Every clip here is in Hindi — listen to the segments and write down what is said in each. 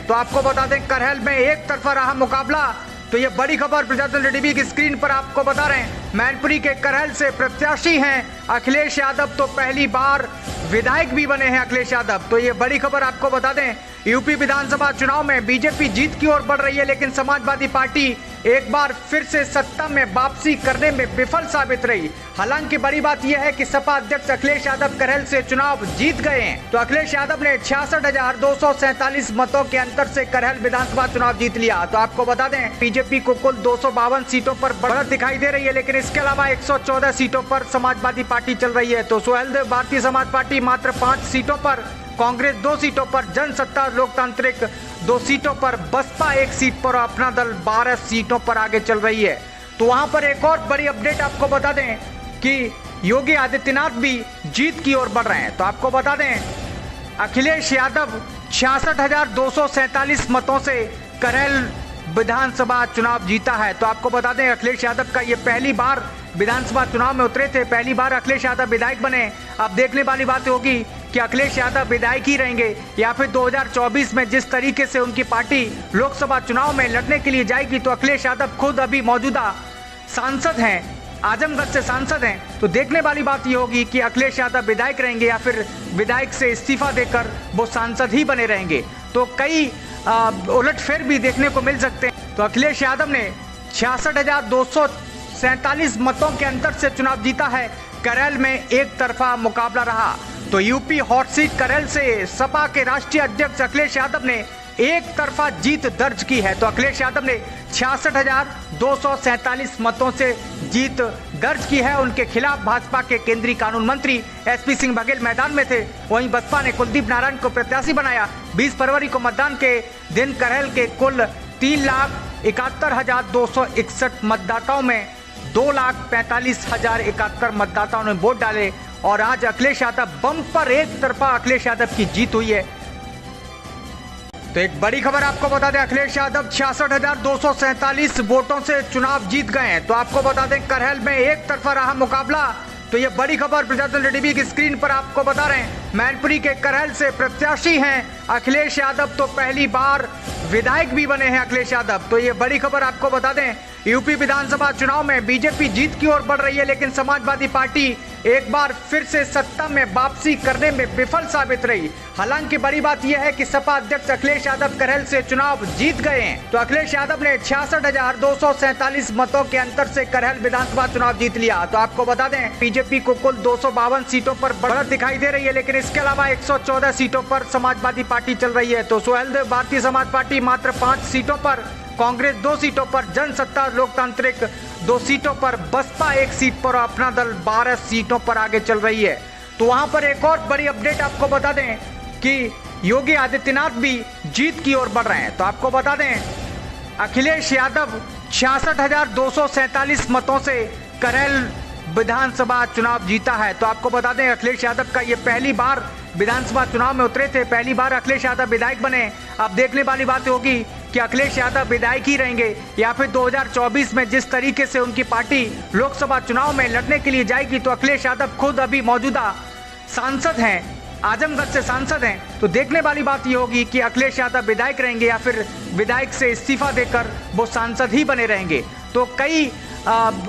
तो आपको बता दें करहल में एक तरफा रहा मुकाबला। तो ये बड़ी खबर प्रजातंत्र टीवी की स्क्रीन पर आपको बता रहे हैं। मैनपुरी के करहल से प्रत्याशी हैं अखिलेश यादव, तो पहली बार विधायक भी बने हैं अखिलेश यादव। तो ये बड़ी खबर आपको बता दें, यूपी विधानसभा चुनाव में बीजेपी जीत की ओर बढ़ रही है, लेकिन समाजवादी पार्टी एक बार फिर से सत्ता में वापसी करने में विफल साबित रही। हालांकि बड़ी बात यह है कि सपा अध्यक्ष अखिलेश यादव करहल से चुनाव जीत गए हैं। तो अखिलेश यादव ने 66,247 मतों के अंतर से करहल विधानसभा चुनाव जीत लिया। तो आपको बता दें, बीजेपी को कुल 252 सीटों पर बढ़त दिखाई दे रही है, लेकिन इसके अलावा 114 सीटों पर समाजवादी पार्टी चल रही है। तो सुहेलदेव भारतीय समाज पार्टी मात्र 5 सीटों पर, कांग्रेस 2 सीटों पर, जनसत्ता लोकतांत्रिक 2 सीटों पर, बसपा 1 सीट पर, अपना दल 12 सीटों पर आगे चल रही है। तो वहां पर एक और बड़ी अपडेट आपको बता दें कि योगी आदित्यनाथ भी जीत की ओर बढ़ रहे हैं। तो आपको बता दें, अखिलेश यादव 66,247 मतों से करहल विधानसभा चुनाव जीता है। तो आपको बता दें, अखिलेश यादव का ये पहली बार विधानसभा चुनाव में उतरे थे, पहली बार अखिलेश यादव विधायक बने। अब देखने वाली बात होगी कि अखिलेश यादव विधायक ही रहेंगे या फिर 2024 में जिस तरीके से उनकी पार्टी लोकसभा चुनाव में लड़ने के लिए जाएगी। तो अखिलेश यादव खुद अभी मौजूदा सांसद हैं, आजमगढ़ से सांसद हैं। तो देखने वाली बात यह होगी कि अखिलेश यादव विधायक रहेंगे या फिर विधायक से इस्तीफा देकर वो सांसद ही बने रहेंगे। तो कई उलटफेर भी देखने को मिल सकते हैं। तो अखिलेश यादव ने 66,247 मतों के अंतर से चुनाव जीता है। करहल में एक तरफा मुकाबला रहा। तो यूपी हॉट सीट करहल से सपा के राष्ट्रीय अध्यक्ष अखिलेश यादव ने एक तरफा जीत दर्ज की है। तो अखिलेश यादव ने 66,247 मतों से जीत दर्ज की है। उनके खिलाफ भाजपा के केंद्रीय कानून मंत्री एसपी सिंह बघेल मैदान में थे। वहीं बसपा ने कुलदीप नारायण को प्रत्याशी बनाया। 20 फरवरी को मतदान के दिन करहल के कुल 3,71,261 मतदाताओं में 2,45,071 मतदाताओं ने वोट डाले और आज अखिलेश यादव बम्पर एक तरफा अखिलेश यादव की जीत हुई है। तो एक बड़ी खबर आपको बता दें, अखिलेश यादव 66,247 वोटों से चुनाव जीत गए हैं। तो आपको बता दें, करहल में एक तरफा रहा मुकाबला। तो ये बड़ी खबर प्रजातंत्र टीवी की स्क्रीन पर आपको बता रहे हैं। मैनपुरी के करहल से प्रत्याशी हैं अखिलेश यादव, तो पहली बार विधायक भी बने हैं अखिलेश यादव। तो ये बड़ी खबर आपको बता दें, यूपी विधानसभा चुनाव में बीजेपी जीत की ओर बढ़ रही है, लेकिन समाजवादी पार्टी एक बार फिर से सत्ता में वापसी करने में विफल साबित रही। हालांकि बड़ी बात यह है कि सपा अध्यक्ष अखिलेश यादव करहल से चुनाव जीत गए हैं। तो अखिलेश यादव ने 66,247 मतों के अंतर से करहल विधानसभा चुनाव जीत लिया। तो आपको बता दें, बीजेपी को कुल 252 सीटों पर बढ़त दिखाई दे रही है, लेकिन इसके अलावा 114 सीटों पर समाजवादी पार्टी चल रही है। तो सुहेलदेव भारतीय समाज पार्टी मात्र 5 सीटों पर, कांग्रेस 2 सीटों पर, जनसत्ता लोकतांत्रिक 2 सीटों पर, बसपा 1 सीट पर, अपना दल 12 सीटों पर आगे चल रही है। तो वहां पर एक और बड़ी अपडेट आपको बता दें कि योगी आदित्यनाथ भी जीत की ओर बढ़ रहे हैं। तो आपको बता दें, अखिलेश यादव 66,247 मतों से करहल विधानसभा चुनाव जीता है। तो आपको बता दें, अखिलेश यादव का ये पहली बार विधानसभा चुनाव में उतरे थे, पहली बार अखिलेश यादव विधायक बने। अब देखने वाली बात होगी कि अखिलेश यादव विधायक ही रहेंगे या फिर 2024 में जिस तरीके से उनकी पार्टी लोकसभा चुनाव में लड़ने के लिए जाएगी। तो अखिलेश यादव खुद अभी मौजूदा सांसद हैं, आजमगढ़ से सांसद हैं। तो देखने वाली बात यह होगी कि अखिलेश यादव विधायक रहेंगे या फिर विधायक से इस्तीफा देकर वो सांसद ही बने रहेंगे। तो कई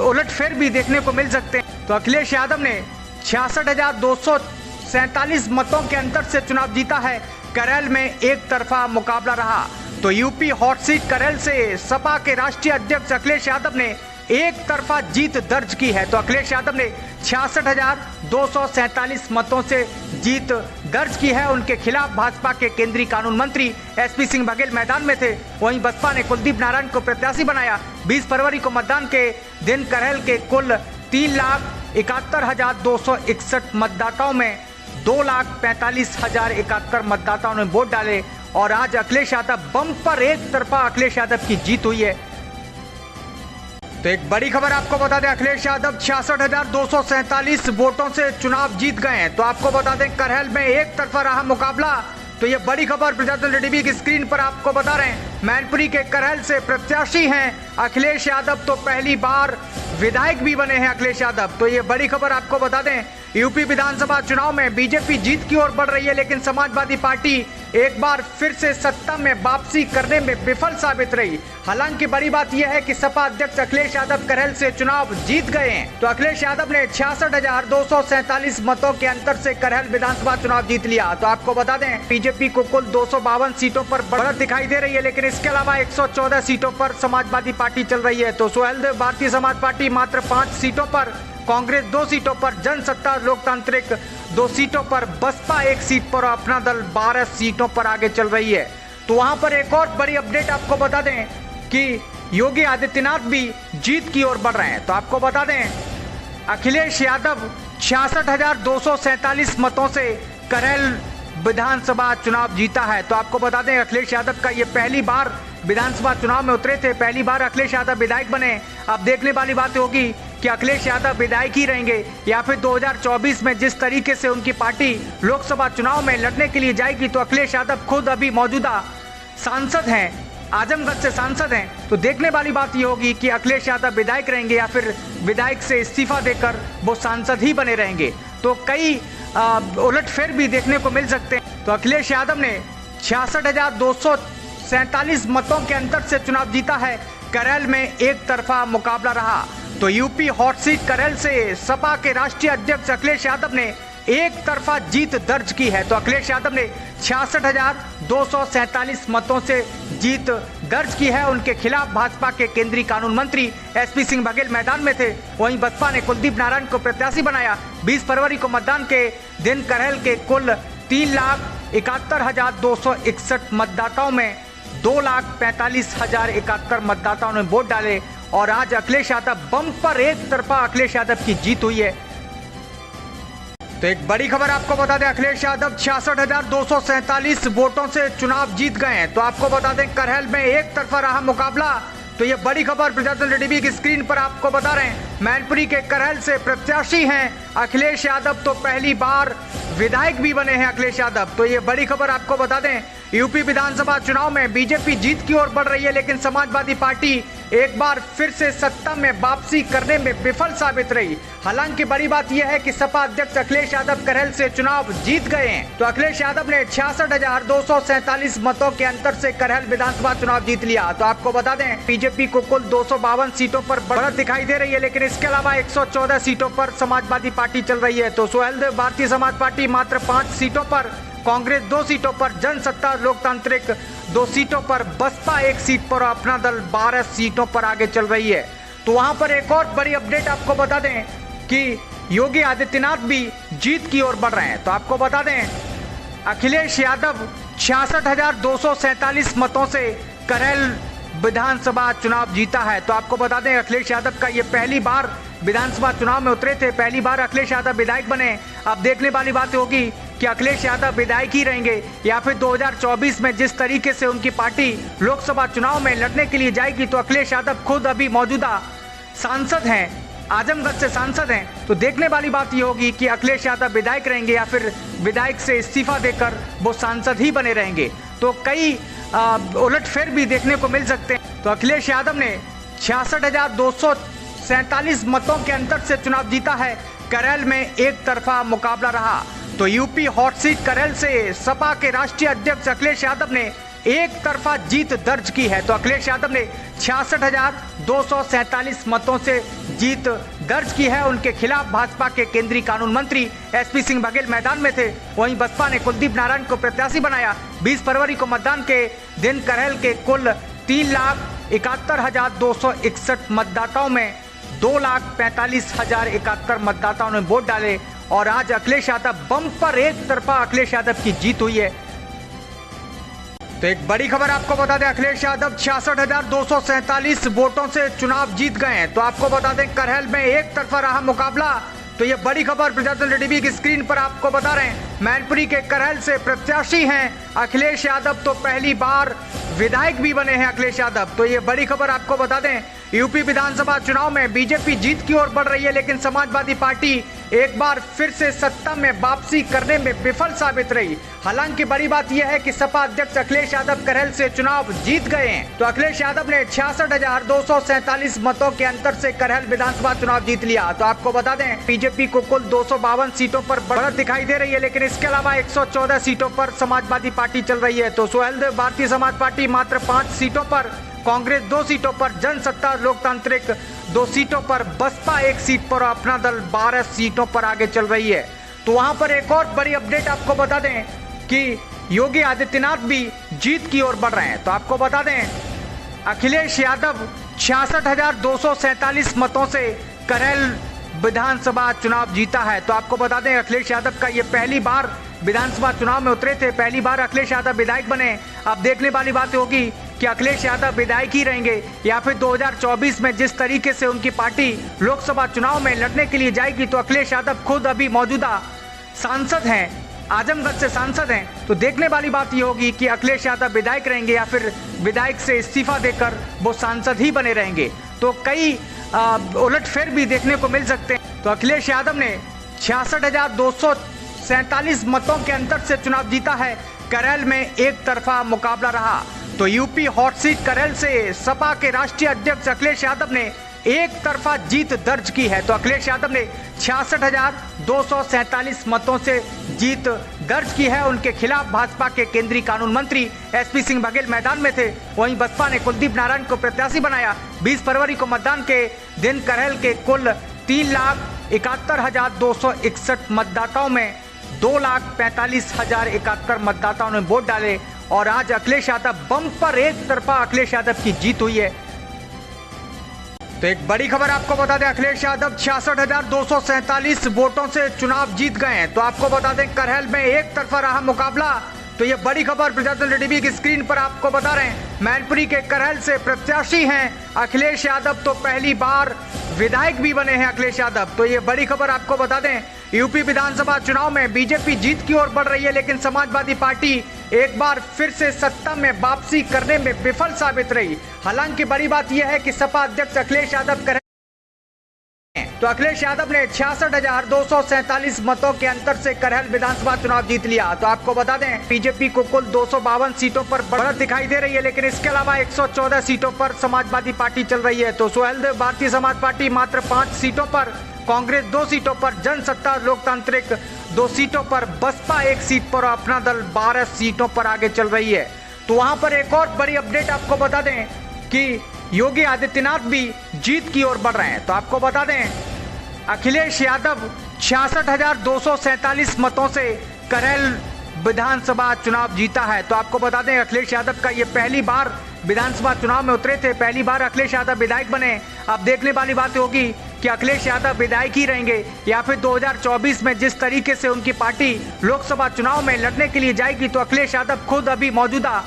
उलटफेर भी देखने को मिल सकते हैं। तो अखिलेश यादव ने 66,247 मतों के अंतर से चुनाव जीता है। करहल में एक तरफा मुकाबला रहा। तो यूपी हॉट सीट करहल से सपा के राष्ट्रीय अध्यक्ष अखिलेश यादव ने एक तरफा जीत दर्ज की है। तो अखिलेश यादव ने 66,247 मतों से जीत दर्ज की है। उनके खिलाफ भाजपा के केंद्रीय कानून मंत्री एसपी सिंह बघेल मैदान में थे। वहीं बसपा ने कुलदीप नारायण को प्रत्याशी बनाया। 20 फरवरी को मतदान के दिन करहल के कुल 3,71,261 मतदाताओं में 2,45,071 मतदाताओं ने वोट डाले और आज अखिलेश यादव बम्पर एक तरफा अखिलेश यादव की जीत हुई है। तो एक बड़ी खबर आपको बता दें, अखिलेश यादव 66,247 वोटों से चुनाव जीत गए हैं। तो आपको बता दें, करहल में एक तरफा रहा मुकाबला। तो ये बड़ी खबर प्रजातंत्र टीवी की स्क्रीन पर आपको बता रहे हैं। मैनपुरी के करहल से प्रत्याशी हैं अखिलेश यादव, तो पहली बार विधायक भी बने हैं अखिलेश यादव। तो ये बड़ी खबर आपको बता दें, यूपी विधानसभा चुनाव में बीजेपी जीत की ओर बढ़ रही है, लेकिन समाजवादी पार्टी एक बार फिर से सत्ता में वापसी करने में विफल साबित रही। हालांकि बड़ी बात यह है कि सपा अध्यक्ष अखिलेश यादव करहल से चुनाव जीत गए हैं। तो अखिलेश यादव ने 66,247 मतों के अंतर से करहल विधानसभा चुनाव जीत लिया। तो आपको बता दें, बीजेपी को कुल 252 सीटों पर बढ़त दिखाई दे रही है, लेकिन इसके अलावा 114 सीटों पर समाजवादी पार्टी चल रही है। तो सुहेलदेव भारतीय समाज पार्टी मात्र 5 सीटों पर, कांग्रेस 2 सीटों पर, जनसत्ता लोकतांत्रिक 2 सीटों पर, बसपा 1 सीट पर और अपना दल 12 सीटों पर आगे चल रही है। तो वहां पर एक और बड़ी अपडेट आपको बता दें कि योगी आदित्यनाथ भी जीत की ओर बढ़ रहे हैं। तो आपको बता दें, अखिलेश यादव 66,247 मतों से करहल विधानसभा चुनाव जीता है। तो आपको बता दें, अखिलेश यादव का ये पहली बार विधानसभा चुनाव में उतरे थे, पहली बार अखिलेश यादव विधायक बने। अब देखने वाली बात होगी कि अखिलेश यादव विधायक ही रहेंगे या फिर 2024 में जिस तरीके से उनकी पार्टी लोकसभा चुनाव में लड़ने के लिए जाएगी। तो अखिलेश यादव खुद अभी मौजूदा सांसद हैं, आजमगढ़ से सांसद हैं। तो देखने वाली बात ये होगी कि अखिलेश यादव विधायक रहेंगे या फिर विधायक से इस्तीफा देकर वो सांसद ही बने रहेंगे। तो कई उलटफेर भी देखने को मिल सकते हैं। तो अखिलेश यादव ने 66,247 मतों के अंतर से चुनाव जीता है। करहल में एक तरफा मुकाबला रहा। तो यूपी हॉट सीट करहल से सपा के राष्ट्रीय अध्यक्ष अखिलेश यादव ने एक तरफा जीत दर्ज की है। तो अखिलेश यादव ने 66,247 मतों से जीत दर्ज की है। उनके खिलाफ भाजपा के केंद्रीय कानून मंत्री एसपी सिंह बघेल मैदान में थे। वहीं बसपा ने कुलदीप नारायण को प्रत्याशी बनाया। 20 फरवरी को मतदान के दिन करहल के कुल 3,71,261 मतदाताओं में 2,45,071 मतदाताओं ने वोट डाले और आज अखिलेश यादव बम्पर एक तरफा अखिलेश यादव की जीत हुई है। तो एक बड़ी खबर आपको बता दें, अखिलेश यादव 66,247 वोटों से चुनाव जीत गए हैं। तो आपको बता दें, करहल में एक तरफा रहा मुकाबला। तो ये बड़ी खबर प्रजातंत्र टीवी की स्क्रीन पर आपको बता रहे हैं। मैनपुरी के करहल से प्रत्याशी हैं अखिलेश यादव, तो पहली बार विधायक भी बने हैं अखिलेश यादव। तो ये बड़ी खबर आपको बता दें, यूपी विधानसभा चुनाव में बीजेपी जीत की ओर बढ़ रही है, लेकिन समाजवादी पार्टी एक बार फिर से सत्ता में वापसी करने में विफल साबित रही। हालांकि बड़ी बात यह है कि सपा अध्यक्ष अखिलेश यादव करहल से चुनाव जीत गए हैं। तो अखिलेश यादव ने 66,247 मतों के अंतर से करहल विधानसभा चुनाव जीत लिया। तो आपको बता दें, बीजेपी को कुल 252 सीटों पर बढ़त दिखाई दे रही है, लेकिन इसके अलावा 114 सीटों पर समाजवादी पार्टी चल रही है। तो सुहेलदेव भारतीय समाज पार्टी मात्र 5 सीटों पर, कांग्रेस 2 सीटों पर, जनसत्ता लोकतांत्रिक 2 सीटों पर, बसपा 1 सीट पर और अपना दल 12 सीटों पर आगे चल रही है। तो वहां पर एक और बड़ी अपडेट आपको बता दें कि योगी आदित्यनाथ भी जीत की ओर बढ़ रहे हैं। तो आपको बता दें, अखिलेश यादव 66,247 मतों से करहल विधानसभा चुनाव जीता है। तो आपको बता दें, अखिलेश यादव का ये पहली बार विधानसभा चुनाव में उतरे थे, पहली बार अखिलेश यादव विधायक बने। अब देखने वाली बात होगी कि अखिलेश यादव विधायक ही रहेंगे या फिर 2024 में जिस तरीके से उनकी पार्टी लोकसभा चुनाव में लड़ने के लिए जाएगी। तो अखिलेश यादव खुद अभी मौजूदा सांसद हैं, आजमगढ़ से सांसद हैं। तो देखने वाली बात ये होगी कि अखिलेश यादव विधायक रहेंगे या फिर विधायक से इस्तीफा देकर वो सांसद ही बने रहेंगे। तो कई उलटफेर भी देखने को मिल सकते हैं। तो अखिलेश यादव ने 66,247 मतों के अंतर से चुनाव जीता है। करहल में एक तरफा मुकाबला रहा। तो यूपी हॉट सीट करहल से सपा के राष्ट्रीय अध्यक्ष अखिलेश यादव ने एक तरफा जीत दर्ज की है। तो अखिलेश यादव ने 66,247 मतों से जीत दर्ज की है। उनके खिलाफ भाजपा के केंद्रीय कानून मंत्री एसपी सिंह बघेल मैदान में थे। वहीं बसपा ने कुलदीप नारायण को प्रत्याशी बनाया। 20 फरवरी को मतदान के दिन करहल के कुल 3,71,261 मतदाताओं में 2,45,071 मतदाताओं ने वोट डाले और आज अखिलेश यादव बम्पर एक तरफा अखिलेश यादव की जीत हुई है। तो एक बड़ी खबर आपको बता दें, अखिलेश यादव 66,247 वोटों से चुनाव जीत गए हैं। तो आपको बता दें, करहल में एक तरफा रहा मुकाबला। तो ये बड़ी खबर प्रजातंत्र टीवी की स्क्रीन पर आपको बता रहे हैं। मैनपुरी के करहल से प्रत्याशी हैं अखिलेश यादव, तो पहली बार विधायक भी बने हैं अखिलेश यादव। तो ये बड़ी खबर आपको बता दें, यूपी विधानसभा चुनाव में बीजेपी जीत की ओर बढ़ रही है, लेकिन समाजवादी पार्टी एक बार फिर से सत्ता में वापसी करने में विफल साबित रही। हालांकि बड़ी बात यह है कि सपा अध्यक्ष अखिलेश यादव करहल से चुनाव जीत गए हैं। तो अखिलेश यादव ने 66,247 मतों के अंतर से करहल विधानसभा चुनाव जीत लिया। तो आपको बता दें, बीजेपी को कुल 252 सीटों पर बढ़त दिखाई दे रही है, लेकिन इसके अलावा 114 सीटों पर समाजवादी पार्टी चल रही है। तो सुहेलदेव भारतीय समाज पार्टी मात्र 5 सीटों पर, कांग्रेस 2 सीटों पर, जनसत्ता लोकतांत्रिक 2 सीटों पर, बसपा 1 सीट पर, अपना दल 12 सीटों पर आगे चल रही है। तो वहां पर एक और बड़ी अपडेट आपको बता दें कि योगी आदित्यनाथ भी जीत की ओर बढ़ रहे हैं। तो आपको बता दें, अखिलेश यादव 66,247 मतों से करहल विधानसभा चुनाव जीता है। तो आपको बता दें, अखिलेश यादव का ये पहली बार विधानसभा चुनाव में उतरे थे, पहली बार अखिलेश यादव विधायक बने। अब देखने वाली बात होगी कि अखिलेश यादव विधायक ही रहेंगे या फिर 2024 में जिस तरीके से उनकी पार्टी लोकसभा चुनाव में लड़ने के लिए जाएगी। तो अखिलेश यादव खुद अभी मौजूदा सांसद हैं, आजमगढ़ से सांसद हैं। तो देखने वाली बात ये होगी कि अखिलेश यादव विधायक रहेंगे या फिर विधायक से इस्तीफा देकर वो सांसद ही बने रहेंगे। तो कई उलटफेर भी देखने को मिल सकते हैं। तो अखिलेश यादव ने 66,247 मतों के अंतर से चुनाव जीता है। करहल में एक तरफा मुकाबला रहा। तो यूपी हॉट सीट करहल से सपा के राष्ट्रीय अध्यक्ष अखिलेश यादव ने एक तरफा जीत दर्ज की है। तो अखिलेश यादव ने 66,247 मतों से जीत दर्ज की है। उनके खिलाफ भाजपा के केंद्रीय कानून मंत्री एसपी सिंह बघेल मैदान में थे। वहीं बसपा ने कुलदीप नारायण को प्रत्याशी बनाया। 20 फरवरी को मतदान के दिन करहल के कुल 3,71,261 मतदाताओं में 2,45,071 मतदाताओं ने वोट डाले और आज अखिलेश यादव बम्पर एक तरफा अखिलेश यादव की जीत हुई है। तो एक बड़ी खबर आपको बता दें, अखिलेश यादव 66,247 वोटों से चुनाव जीत गए हैं। तो आपको बता दें, करहल में एक तरफा रहा मुकाबला। तो ये बड़ी खबर प्रजातंत्र टीवी की स्क्रीन पर आपको बता रहे हैं। मैनपुरी के करहल से प्रत्याशी हैं अखिलेश यादव। तो पहली बार विधायक भी बने हैं अखिलेश यादव। तो ये बड़ी खबर आपको बता दें, यूपी विधानसभा चुनाव में बीजेपी जीत की ओर बढ़ रही है, लेकिन समाजवादी पार्टी एक बार फिर से सत्ता में वापसी करने में विफल साबित रही। हालांकि बड़ी बात यह है कि सपा अध्यक्ष अखिलेश यादव करहल, तो अखिलेश यादव ने 66,247 मतों के अंतर से करहल विधानसभा चुनाव जीत लिया। तो आपको बता दें, बीजेपी को कुल 252 सीटों पर बढ़त दिखाई दे रही है, लेकिन इसके अलावा 114 सीटों पर समाजवादी पार्टी चल रही है। तो सुहेलदेव भारतीय समाज पार्टी मात्र 5 सीटों पर, कांग्रेस 2 सीटों पर, जनसत्ता लोकतांत्रिक 2 सीटों पर, बसपा 1 सीट पर, अपना दल 12 सीटों पर आगे चल रही है। तो वहां पर एक और बड़ी अपडेट आपको बता दें कि योगी आदित्यनाथ भी जीत की ओर बढ़ रहे हैं। तो आपको बता दें, अखिलेश यादव 66,247 मतों से करहल विधानसभा चुनाव जीता है। तो आपको बता दें, अखिलेश यादव का ये पहली बार विधानसभा चुनाव में उतरे थे, पहली बार अखिलेश यादव विधायक बने। अब देखने वाली बात होगी कि अखिलेश यादव विधायक ही रहेंगे या फिर 2024 में जिस तरीके से उनकी पार्टी लोकसभा चुनाव में लड़ने के लिए जाएगी। तो अखिलेश यादव खुद अभी मौजूदा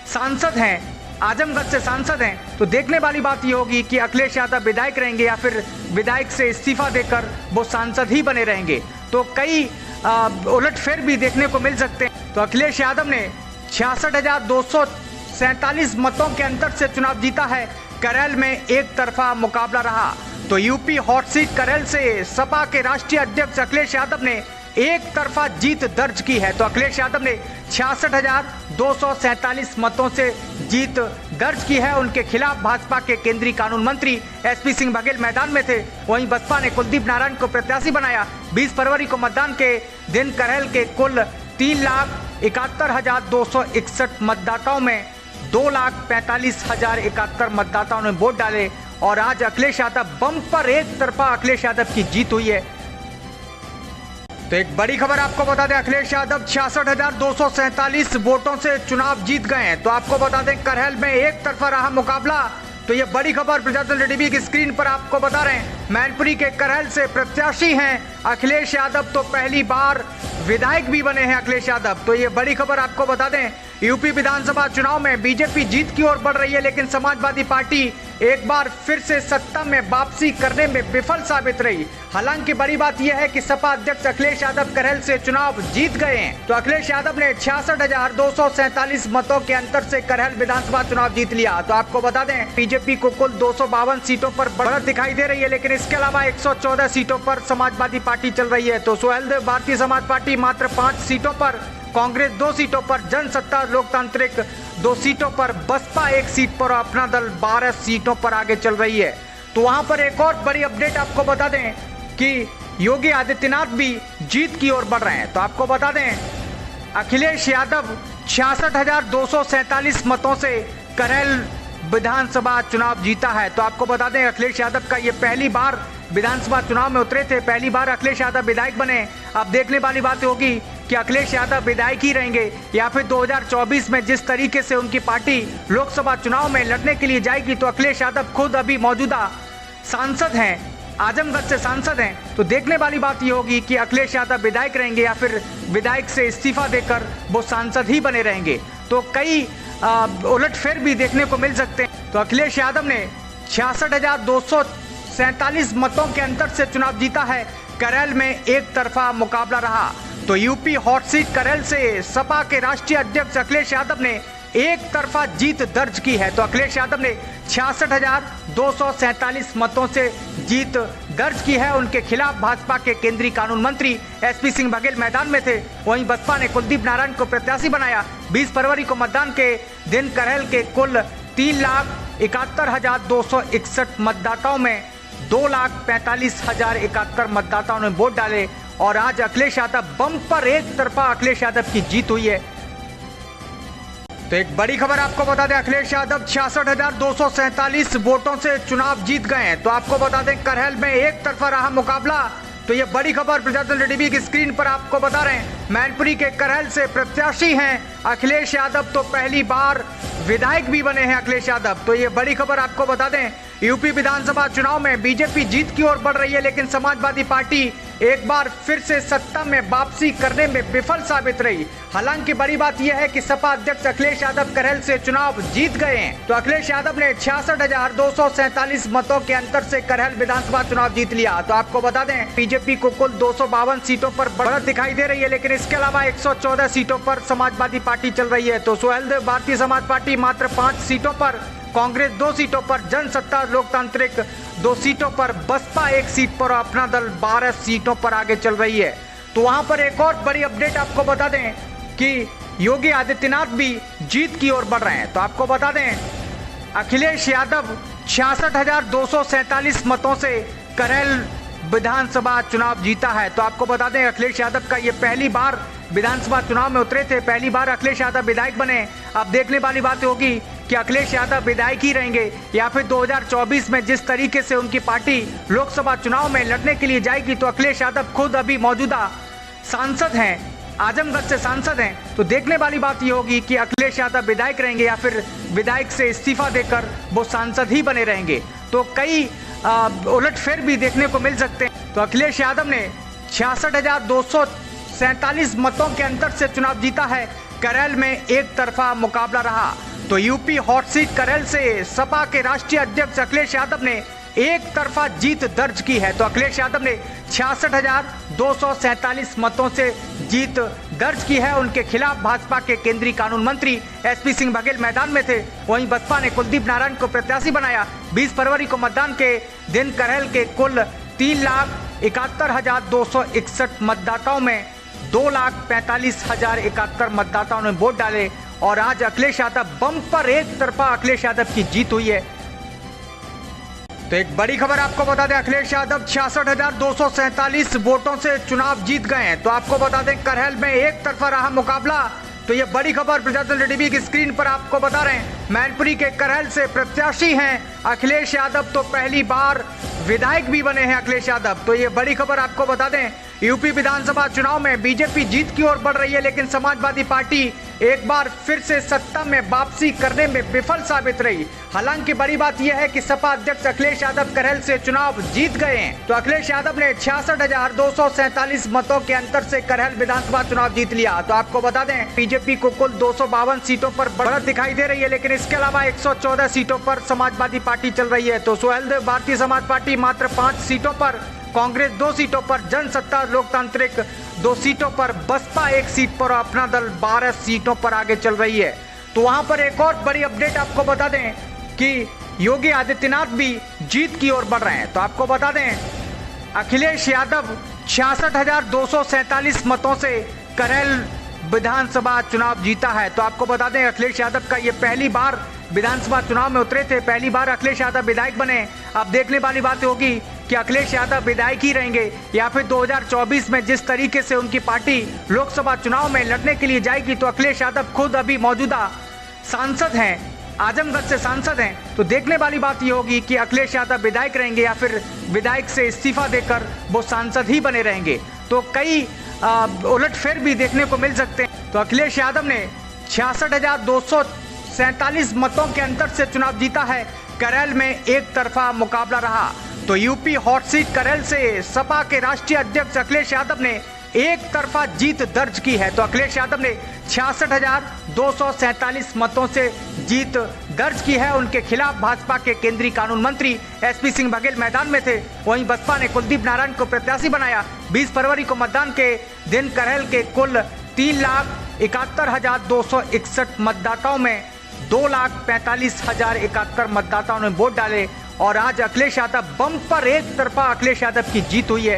सांसद हैं, आजमगढ़ से सांसद हैं। तो देखने वाली बात ये होगी कि अखिलेश यादव विधायक रहेंगे या फिर विधायक से इस्तीफा देकर वो सांसद ही बने रहेंगे। तो कई उलटफेर भी देखने को मिल सकते हैं। तो अखिलेश यादव ने 66,247 मतों के अंतर से चुनाव जीता है। करहल में एक तरफा मुकाबला रहा। तो यूपी हॉट सीट करहल से सपा के राष्ट्रीय अध्यक्ष अखिलेश यादव ने एक तरफा जीत दर्ज की है। तो अखिलेश यादव ने 66,247 मतों से जीत दर्ज की है। उनके खिलाफ भाजपा के केंद्रीय कानून मंत्री एसपी सिंह बघेल मैदान में थे। वहीं बसपा ने कुलदीप नारायण को प्रत्याशी बनाया। 20 फरवरी को मतदान के दिन करहल के कुल 3,71,261 मतदाताओं में 2,45,071 मतदाताओं ने वोट डाले और आज अखिलेश यादव बम्पर एक तरफा अखिलेश यादव की जीत हुई है। तो एक बड़ी खबर आपको बता दें, अखिलेश यादव 66,247 वोटों से चुनाव जीत गए हैं। तो आपको बता दें, करहल में एक तरफा रहा मुकाबला। तो ये बड़ी खबर प्रजातंत्र टीवी की स्क्रीन पर आपको बता रहे हैं। मैनपुरी के करहल से प्रत्याशी हैं अखिलेश यादव तो पहली बार विधायक भी बने हैं अखिलेश यादव। तो ये बड़ी खबर आपको बता दें, यूपी विधानसभा चुनाव में बीजेपी जीत की ओर बढ़ रही है, लेकिन समाजवादी पार्टी एक बार फिर से सत्ता में वापसी करने में विफल साबित रही। हालांकि बड़ी बात यह है कि सपा अध्यक्ष अखिलेश यादव करहल से चुनाव जीत गए हैं। तो अखिलेश यादव ने 66,247 मतों के अंतर से करहल विधानसभा चुनाव जीत लिया। तो आपको बता दें, बीजेपी को कुल 252 सीटों पर बढ़त दिखाई दे रही है, लेकिन इसके अलावा 114 सीटों पर समाजवादी पार्टी चल रही है। तो सुहेलदेव भारतीय समाज पार्टी मात्र 5 सीटों पर, कांग्रेस 2 सीटों पर, जनसत्ता लोकतांत्रिक 2 सीटों पर, बसपा 1 सीट पर और अपना दल 12 सीटों पर आगे चल रही है। तो वहां पर एक और बड़ी अपडेट आपको बता दें कि योगी आदित्यनाथ भी जीत की ओर बढ़ रहे हैं। तो आपको बता दें, अखिलेश यादव 66,247 मतों से करहल विधानसभा चुनाव जीता है। तो आपको बता दें, अखिलेश यादव का ये पहली बार विधानसभा चुनाव में उतरे थे, पहली बार अखिलेश यादव विधायक बने। अब देखने वाली बात होगी कि अखिलेश यादव विधायक ही रहेंगे या फिर 2024 में जिस तरीके से उनकी पार्टी लोकसभा चुनाव में लड़ने के लिए जाएगी। तो अखिलेश यादव खुद अभी मौजूदा सांसद हैं, आजमगढ़ से सांसद हैं। तो देखने वाली बात ये होगी कि अखिलेश यादव विधायक रहेंगे या फिर विधायक से इस्तीफा देकर वो सांसद ही बने रहेंगे। तो कई उलटफेर भी देखने को मिल सकते हैं। तो अखिलेश यादव ने 66,247 मतों के अंतर से चुनाव जीता है। करहल में एक तरफा मुकाबला रहा। तो यूपी हॉट सीट करहल से सपा के राष्ट्रीय अध्यक्ष अखिलेश यादव ने एक तरफा जीत दर्ज की है। तो अखिलेश यादव ने 66,247 मतों से जीत दर्ज की है। उनके खिलाफ भाजपा के केंद्रीय कानून मंत्री एसपी सिंह बघेल मैदान में थे। वहीं बसपा ने कुलदीप नारायण को प्रत्याशी बनाया। 20 फरवरी को मतदान के दिन करहल के कुल 3,71,261 मतदाताओं में 2,45,071 मतदाताओं ने वोट डाले और आज अखिलेश यादव बम्पर एक तरफा अखिलेश यादव की जीत हुई है। तो एक बड़ी खबर आपको बता दें, अखिलेश यादव 66,247 वोटों से चुनाव जीत गए हैं। तो आपको बता दें, करहल में एक तरफा रहा मुकाबला। तो ये बड़ी खबर प्रजातंत्र टीवी की स्क्रीन पर आपको बता रहे हैं। मैनपुरी के करहल से प्रत्याशी हैं अखिलेश यादव, तो पहली बार विधायक भी बने हैं अखिलेश यादव। तो ये बड़ी खबर आपको बता दें, यूपी विधानसभा चुनाव में बीजेपी जीत की ओर बढ़ रही है, लेकिन समाजवादी पार्टी एक बार फिर से सत्ता में वापसी करने में विफल साबित रही। हालांकि बड़ी बात यह है कि सपा अध्यक्ष अखिलेश यादव करहल से चुनाव जीत गए हैं। तो अखिलेश यादव ने 66,247 मतों के अंतर से करहल विधानसभा चुनाव जीत लिया। तो आपको बता दें, बीजेपी को कुल 252 सीटों पर बढ़त दिखाई दे रही है, लेकिन इसके अलावा 114 सीटों पर समाजवादी पार्टी चल रही है। तो सुहेलदेव भारतीय समाज पार्टी मात्र 5 सीटों पर, कांग्रेस 2 सीटों पर, जनसत्ता लोकतांत्रिक 2 सीटों पर, बसपा 1 सीट पर और अपना दल 12 सीटों पर आगे चल रही है। तो वहां पर एक और बड़ी अपडेट आपको बता दें कि योगी आदित्यनाथ भी जीत की ओर बढ़ रहे हैं। तो आपको बता दें, अखिलेश यादव 66,247 मतों से करहल विधानसभा चुनाव जीता है। तो आपको बता दें, अखिलेश यादव का ये पहली बार विधानसभा चुनाव में उतरे थे, पहली बार अखिलेश यादव विधायक बने। अब देखने वाली बात होगी कि अखिलेश यादव विधायक ही रहेंगे या फिर 2024 में जिस तरीके से उनकी पार्टी लोकसभा चुनाव में लड़ने के लिए जाएगी। तो अखिलेश यादव खुद अभी मौजूदा सांसद हैं, आजमगढ़ से सांसद हैं। तो देखने वाली बात ये होगी कि अखिलेश यादव विधायक रहेंगे या फिर विधायक से इस्तीफा देकर वो सांसद ही बने रहेंगे। तो कई उलटफेर भी देखने को मिल सकते हैं। तो अखिलेश यादव ने 66,247 मतों के अंतर से चुनाव जीता है। करहल में एक तरफा मुकाबला रहा। तो यूपी हॉट सीट करहल से सपा के राष्ट्रीय अध्यक्ष अखिलेश यादव ने एक तरफा जीत दर्ज की है। तो अखिलेश यादव ने 66,247 मतों से जीत दर्ज की है। उनके खिलाफ भाजपा के केंद्रीय कानून मंत्री एसपी सिंह बघेल मैदान में थे। वहीं बसपा ने कुलदीप नारायण को प्रत्याशी बनाया। 20 फरवरी को मतदान के दिन करहल के कुल 3,71,261 मतदाताओं में 2,45,071 मतदाताओं ने वोट डाले और आज अखिलेश यादव बम्पर एक तरफा अखिलेश यादव की जीत हुई है। तो एक बड़ी खबर आपको बता दें, अखिलेश यादव 66,247 वोटों से चुनाव जीत गए हैं। तो आपको बता दें, करहल में एक तरफा रहा मुकाबला। तो ये बड़ी खबर प्रजातंत्र टीवी की स्क्रीन पर आपको बता रहे हैं। मैनपुरी के करहल से प्रत्याशी हैं अखिलेश यादव, तो पहली बार विधायक भी बने हैं अखिलेश यादव। तो ये बड़ी खबर आपको बता दें, यूपी विधानसभा चुनाव में बीजेपी जीत की ओर बढ़ रही है, लेकिन समाजवादी पार्टी एक बार फिर से सत्ता में वापसी करने में विफल साबित रही। हालांकि बड़ी बात यह है कि सपा अध्यक्ष अखिलेश यादव करहल से चुनाव जीत गए हैं। तो अखिलेश यादव ने 66,247 मतों के अंतर से करहल विधानसभा चुनाव जीत लिया। तो आपको बता दें, बीजेपी को कुल 252 सीटों पर बढ़त दिखाई दे रही है, लेकिन इसके अलावा 114 सीटों पर समाजवादी पार्टी चल रही है। तो सुहेलदेव भारतीय समाज पार्टी मात्र 5 सीटों पर, कांग्रेस 2 सीटों पर, जनसत्ता लोकतांत्रिक 2 सीटों पर, बसपा 1 सीट पर और अपना दल 12 सीटों पर आगे चल रही है। तो वहां पर एक और बड़ी अपडेट आपको बता दें कि योगी आदित्यनाथ भी जीत की ओर बढ़ रहे हैं। तो आपको बता दें, अखिलेश यादव 66,247 मतों से करहल विधानसभा चुनाव जीता है। तो आपको बता दें, अखिलेश यादव का ये पहली बार विधानसभा चुनाव में उतरे थे, पहली बार अखिलेश यादव विधायक बने। अब देखने वाली बात होगी कि अखिलेश यादव विधायक ही रहेंगे या फिर 2024 में जिस तरीके से उनकी पार्टी लोकसभा चुनाव में लड़ने के लिए जाएगी। तो अखिलेश यादव खुद अभी मौजूदा सांसद हैं, आजमगढ़ से सांसद हैं। तो देखने वाली बात ये होगी कि अखिलेश यादव विधायक रहेंगे या फिर विधायक से इस्तीफा देकर वो सांसद ही बने रहेंगे। तो कई उलटफेर भी देखने को मिल सकते हैं। तो अखिलेश यादव ने 66,247 मतों के अंतर से चुनाव जीता है। करहल में एक तरफा मुकाबला रहा। तो यूपी हॉट सीट करहल से सपा के राष्ट्रीय अध्यक्ष अखिलेश यादव ने एक तरफा जीत दर्ज की है। तो अखिलेश यादव ने 66,247 मतों से जीत दर्ज की है। उनके खिलाफ भाजपा के केंद्रीय कानून मंत्री एसपी सिंह बघेल मैदान में थे। वहीं बसपा ने कुलदीप नारायण को प्रत्याशी बनाया। 20 फरवरी को मतदान के दिन करहल के कुल 3,71,261 मतदाताओं में 2,45,071 मतदाताओं ने वोट डाले और आज अखिलेश यादव बम्पर एक तरफा अखिलेश यादव की जीत हुई है।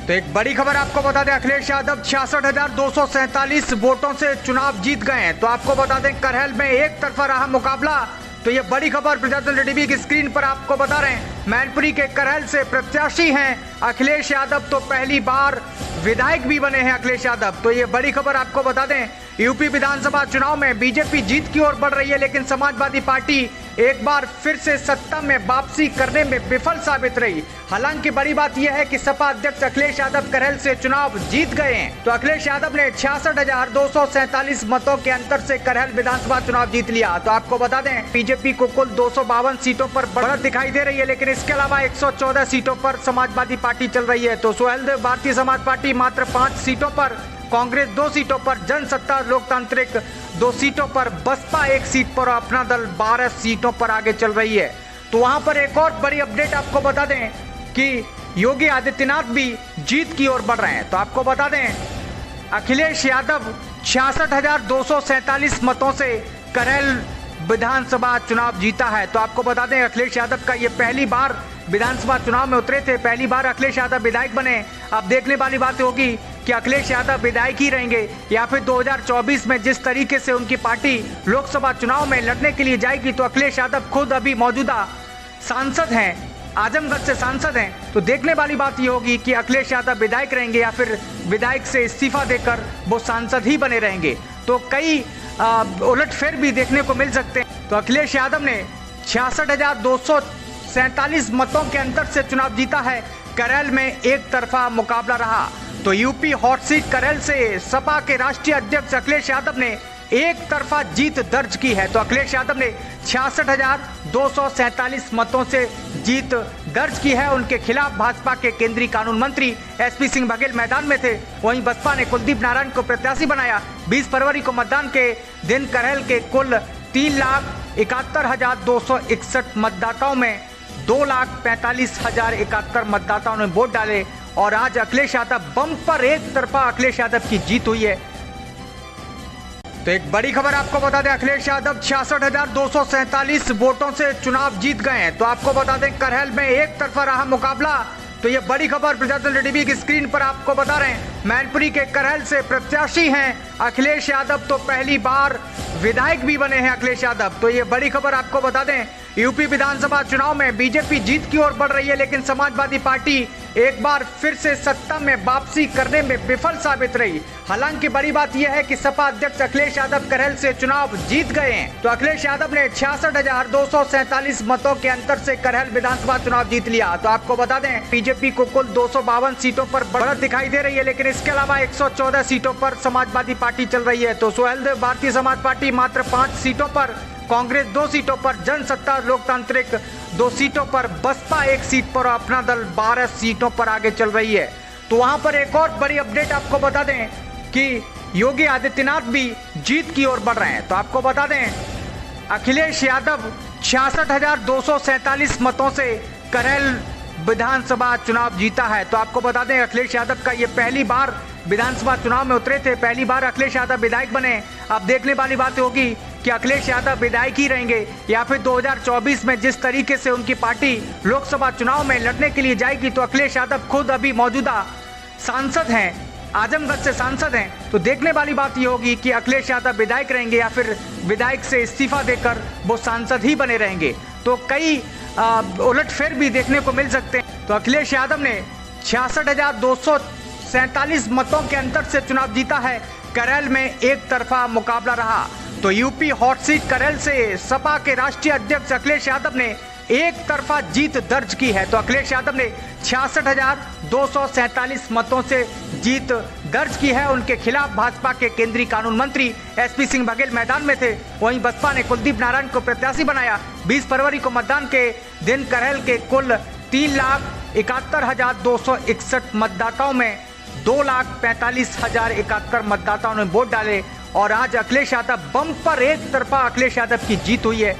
तो एक बड़ी खबर आपको बता दें, अखिलेश यादव 66,247 वोटों से चुनाव जीत गए हैं। तो आपको बता दें, करहल में एक तरफा रहा मुकाबला। तो ये बड़ी खबर प्रजातंत्र टीवी की स्क्रीन पर आपको बता रहे हैं। मैनपुरी के करहल से प्रत्याशी हैं अखिलेश यादव, तो पहली बार विधायक भी बने हैं अखिलेश यादव। तो ये बड़ी खबर आपको बता दें, यूपी विधानसभा चुनाव में बीजेपी जीत की ओर बढ़ रही है, लेकिन समाजवादी पार्टी एक बार फिर से सत्ता में वापसी करने में विफल साबित रही। हालांकि बड़ी बात यह है कि सपा अध्यक्ष अखिलेश यादव करहल से चुनाव जीत गए हैं। तो अखिलेश यादव ने 66,247 मतों के अंतर से करहल विधानसभा चुनाव जीत लिया। तो आपको बता दें, बीजेपी को कुल 252 सीटों पर बढ़त दिखाई दे रही है, लेकिन इसके अलावा 114 सीटों पर समाजवादी पार्टी चल रही है। तो सुहेलदेव भारतीय समाज पार्टी मात्र 5 सीटों पर, कांग्रेस 2 सीटों पर, जनसत्ता लोकतांत्रिक 2 सीटों पर, बसपा 1 सीट पर और अपना दल 12 सीटों पर आगे चल रही है। तो वहां पर एक और बड़ी अपडेट आपको बता दें कि योगी आदित्यनाथ भी जीत की ओर बढ़ रहे हैं। तो आपको बता दें, अखिलेश यादव 66,247 मतों से करहल विधानसभा चुनाव जीता है। तो आपको बता दें, अखिलेश यादव का ये पहली बार विधानसभा चुनाव में उतरे थे, पहली बार अखिलेश यादव विधायक बने। अब देखने वाली बात होगी कि अखिलेश यादव विधायक ही रहेंगे या फिर 2024 में जिस तरीके से उनकी पार्टी लोकसभा चुनाव में लड़ने के लिए जाएगी। तो अखिलेश यादव खुद अभी मौजूदा सांसद हैं, आजमगढ़ से सांसद हैं। तो देखने वाली बात ये होगी कि अखिलेश यादव विधायक रहेंगे या फिर विधायक से इस्तीफा देकर वो सांसद ही बने रहेंगे। तो कई उलटफेर भी देखने को मिल सकते हैं। तो अखिलेश यादव ने 66,247 मतों के अंतर से चुनाव जीता है। करहल में एक तरफा मुकाबला रहा। तो यूपी हॉट सीट करहल से सपा के राष्ट्रीय अध्यक्ष अखिलेश यादव ने एक तरफा जीत दर्ज की है। तो अखिलेश यादव ने 66,247 मतों से जीत दर्ज की है। उनके खिलाफ भाजपा के केंद्रीय कानून मंत्री एसपी सिंह बघेल मैदान में थे। वहीं बसपा ने कुलदीप नारायण को प्रत्याशी बनाया। 20 फरवरी को मतदान के दिन करहल के कुल 3,71,261 मतदाताओं में 2,45,071 मतदाताओं ने वोट डाले और आज अखिलेश यादव बम्पर एक तरफा अखिलेश यादव की जीत हुई है। तो एक बड़ी खबर आपको बता दें, अखिलेश यादव 66,247 वोटों से चुनाव जीत गए हैं। तो आपको बता दें, करहल में एक तरफा रहा मुकाबला। तो ये बड़ी खबर प्रजातंत्र टीवी की स्क्रीन पर आपको बता रहे हैं। मैनपुरी के करहल से प्रत्याशी हैं अखिलेश यादव, तो पहली बार विधायक भी बने हैं अखिलेश यादव। तो ये बड़ी खबर आपको बता दें, यूपी विधानसभा चुनाव में बीजेपी जीत की ओर बढ़ रही है, लेकिन समाजवादी पार्टी एक बार फिर से सत्ता में वापसी करने में विफल साबित रही। हालांकि बड़ी बात यह है कि सपा अध्यक्ष अखिलेश यादव करहल से चुनाव जीत गए हैं। तो अखिलेश यादव ने 66,247 मतों के अंतर से करहल विधानसभा चुनाव जीत लिया। तो आपको बता दें, बीजेपी को कुल 252 सीटों पर बढ़त दिखाई दे रही है, लेकिन इसके अलावा 114 सीटों पर समाजवादी पार्टी चल रही है। तो सुहेलदेव भारतीय समाज पार्टी मात्र 5 सीटों पर, कांग्रेस 2 सीटों पर, जनसत्ता लोकतांत्रिक 2 सीटों पर, बसपा 1 सीट पर और अपना दल 12 सीटों पर आगे चल रही है। तो वहां पर एक और बड़ी अपडेट आपको बता दें कि योगी आदित्यनाथ भी जीत की ओर बढ़ रहे हैं। तो आपको बता दें, अखिलेश यादव 66,247 मतों से करहल विधानसभा चुनाव जीता है। तो आपको बता दें, अखिलेश यादव का ये पहली बार विधानसभा चुनाव में उतरे थे, पहली बार अखिलेश यादव विधायक बने। अब देखने वाली बात होगी कि अखिलेश यादव विधायक ही रहेंगे या फिर 2024 में जिस तरीके से उनकी पार्टी लोकसभा चुनाव में लड़ने के लिए जाएगी। तो अखिलेश यादव खुद अभी मौजूदा सांसद हैं, आजमगढ़ से सांसद हैं। तो देखने वाली बात ये होगी कि अखिलेश यादव विधायक रहेंगे या फिर विधायक से इस्तीफा देकर वो सांसद ही बने रहेंगे। तो कई उलटफेर भी देखने को मिल सकते हैं। तो अखिलेश यादव ने 66,247 मतों के अंतर से चुनाव जीता है। करहल में एक तरफा मुकाबला रहा। तो यूपी हॉट सीट करहल से सपा के राष्ट्रीय अध्यक्ष अखिलेश यादव ने एक तरफा जीत दर्ज की है। तो अखिलेश यादव ने 66,247 मतों से जीत दर्ज की है। उनके खिलाफ भाजपा के केंद्रीय कानून मंत्री एसपी सिंह बघेल मैदान में थे। वहीं बसपा ने कुलदीप नारायण को प्रत्याशी बनाया। 20 फरवरी को मतदान के दिन करहल के कुल 3,71,261 मतदाताओं में 2,45,071 मतदाताओं ने वोट डाले और आज अखिलेश यादव बम्पर एक तरफा अखिलेश यादव की जीत हुई है।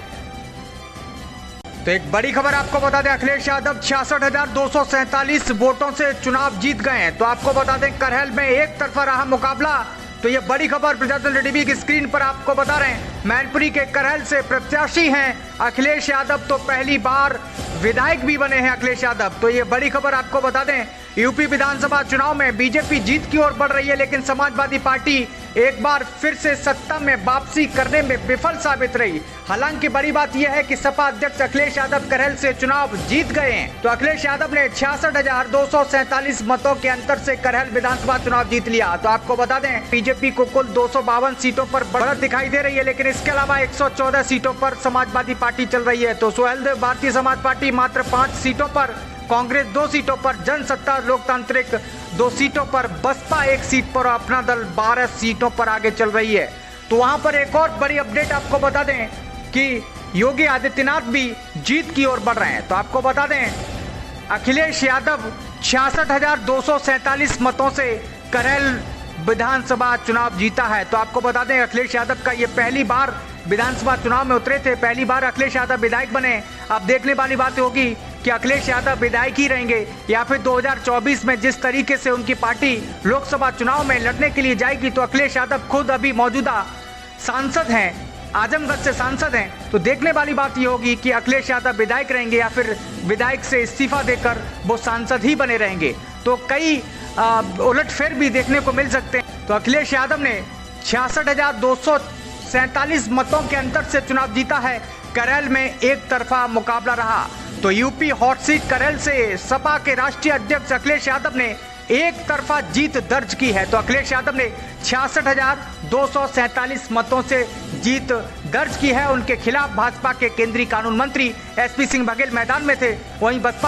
तो एक बड़ी खबर आपको बता दें, अखिलेश यादव 66,247 वोटों से चुनाव जीत गए हैं। तो आपको बता दें, करहल में एक तरफा रहा मुकाबला। तो ये बड़ी खबर प्रजातंत्र टीवी की स्क्रीन पर आपको बता रहे हैं। मैनपुरी के करहल से प्रत्याशी हैं अखिलेश यादव। तो पहली बार विधायक भी बने हैं अखिलेश यादव। तो ये बड़ी खबर आपको बता दें, यूपी विधानसभा चुनाव में बीजेपी जीत की ओर बढ़ रही है, लेकिन समाजवादी पार्टी एक बार फिर से सत्ता में वापसी करने में विफल साबित रही। हालांकि बड़ी बात यह है कि सपा अध्यक्ष अखिलेश यादव करहल से चुनाव जीत गए हैं। तो अखिलेश यादव ने 66,247 मतों के अंतर से करहल विधानसभा चुनाव जीत लिया। तो आपको बता दें, बीजेपी को कुल 252 सीटों पर बढ़त दिखाई दे रही है, लेकिन इसके अलावा 114 सीटों पर समाजवादी पार्टी चल रही है। तो सुहेलदेव भारतीय समाज पार्टी मात्र 5 सीटों पर, कांग्रेस 2 सीटों पर, जनसत्ता लोकतांत्रिक 2 सीटों पर, बसपा 1 सीट पर और अपना दल 12 सीटों पर आगे चल रही है। तो वहां पर एक और बड़ी अपडेट आपको बता दें कि योगी आदित्यनाथ भी जीत की ओर बढ़ रहे हैं। तो आपको बता दें, अखिलेश यादव 66,247 मतों से करहल विधानसभा चुनाव जीता है। तो आपको बता दें, अखिलेश यादव का ये पहली बार विधानसभा चुनाव में उतरे थे, पहली बार अखिलेश यादव विधायक बने। अब देखने वाली बात होगी कि अखिलेश यादव विधायक ही रहेंगे या फिर 2024 में जिस तरीके से उनकी पार्टी लोकसभा चुनाव में लड़ने के लिए जाएगी। तो अखिलेश यादव खुद अभी मौजूदा सांसद हैं, आजमगढ़ से सांसद हैं। तो देखने वाली बात ये होगी कि अखिलेश यादव विधायक रहेंगे या फिर विधायक से इस्तीफा देकर वो सांसद ही बने रहेंगे। तो कई उलटफेर भी देखने को मिल सकते हैं। तो अखिलेश यादव ने 66,247 मतों के अंतर से चुनाव जीता है। करहल में एक तरफा मुकाबला रहा। तो यूपी हॉट सीट करहल से सपा के राष्ट्रीय अध्यक्ष अखिलेश यादव ने एक तरफा जीत दर्ज की है। तो अखिलेश यादव ने 66,247 मतों से जीत दर्ज की है। उनके खिलाफ भाजपा के केंद्रीय कानून मंत्री एसपी सिंह बघेल मैदान में थे। वहीं बसपा